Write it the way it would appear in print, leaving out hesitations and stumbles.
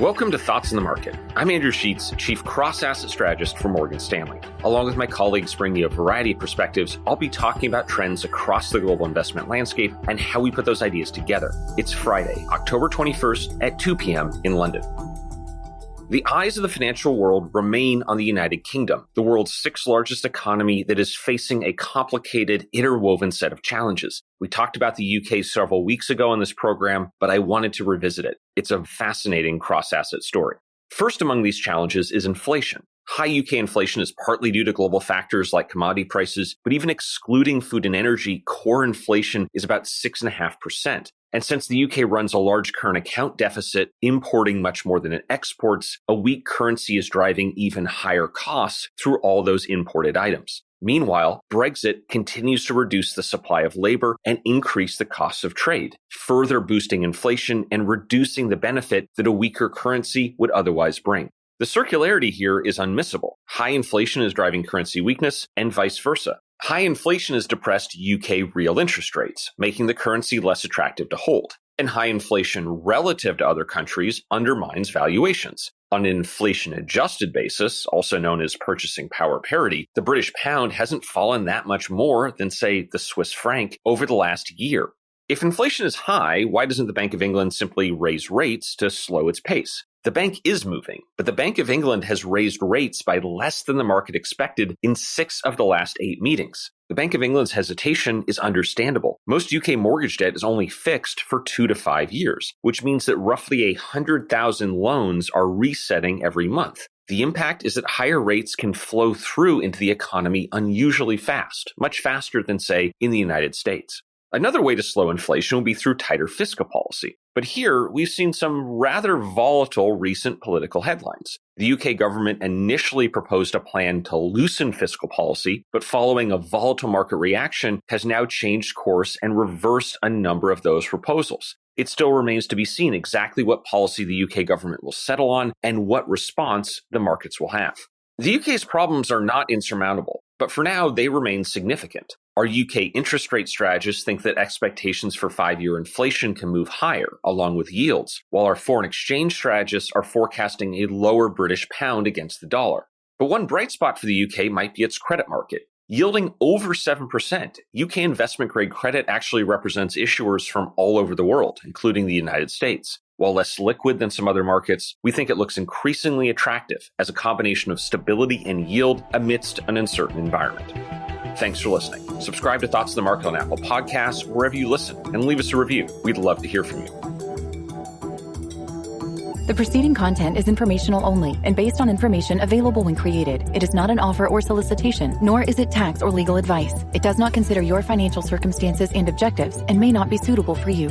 Welcome to Thoughts in the Market. I'm Andrew Sheets, Chief Cross-Asset Strategist for Morgan Stanley. Along with my colleagues bringing you a variety of perspectives, I'll be talking about trends across the global investment landscape and how we put those ideas together. It's Friday, October 21st at 2 p.m. in London. The eyes of the financial world remain on the United Kingdom, the world's sixth largest economy that is facing a complicated, interwoven set of challenges. We talked about the UK several weeks ago on this program, but I wanted to revisit it. It's a fascinating cross-asset story. First among these challenges is inflation. High UK inflation is partly due to global factors like commodity prices, but even excluding food and energy, core inflation is about 6.5%. And since the UK runs a large current account deficit, importing much more than it exports, a weak currency is driving even higher costs through all those imported items. Meanwhile, Brexit continues to reduce the supply of labor and increase the costs of trade, further boosting inflation and reducing the benefit that a weaker currency would otherwise bring. The circularity here is unmissable. High inflation is driving currency weakness and vice versa. High inflation has depressed UK real interest rates, making the currency less attractive to hold. And high inflation relative to other countries undermines valuations. On an inflation-adjusted basis, also known as purchasing power parity, the British pound hasn't fallen that much more than, say, the Swiss franc over the last year. If inflation is high, why doesn't the Bank of England simply raise rates to slow its pace? The bank is moving, but the Bank of England has raised rates by less than the market expected in 6 of the last 8 meetings. The Bank of England's hesitation is understandable. Most UK mortgage debt is only fixed for 2 to 5 years, which means that roughly 100,000 loans are resetting every month. The impact is that higher rates can flow through into the economy unusually fast, much faster than, say, in the United States. Another way to slow inflation will be through tighter fiscal policy. But here, we've seen some rather volatile recent political headlines. The UK government initially proposed a plan to loosen fiscal policy, but following a volatile market reaction, has now changed course and reversed a number of those proposals. It still remains to be seen exactly what policy the UK government will settle on and what response the markets will have. The UK's problems are not insurmountable, but for now, they remain significant. Our UK interest rate strategists think that expectations for 5-year inflation can move higher, along with yields, while our foreign exchange strategists are forecasting a lower British pound against the dollar. But one bright spot for the UK might be its credit market. Yielding over 7%, UK investment-grade credit actually represents issuers from all over the world, including the United States. While less liquid than some other markets, we think it looks increasingly attractive as a combination of stability and yield amidst an uncertain environment. Thanks for listening. Subscribe to Thoughts in the Market on Apple Podcasts, wherever you listen, and leave us a review. We'd love to hear from you. The preceding content is informational only and based on information available when created. It is not an offer or solicitation, nor is it tax or legal advice. It does not consider your financial circumstances and objectives and may not be suitable for you.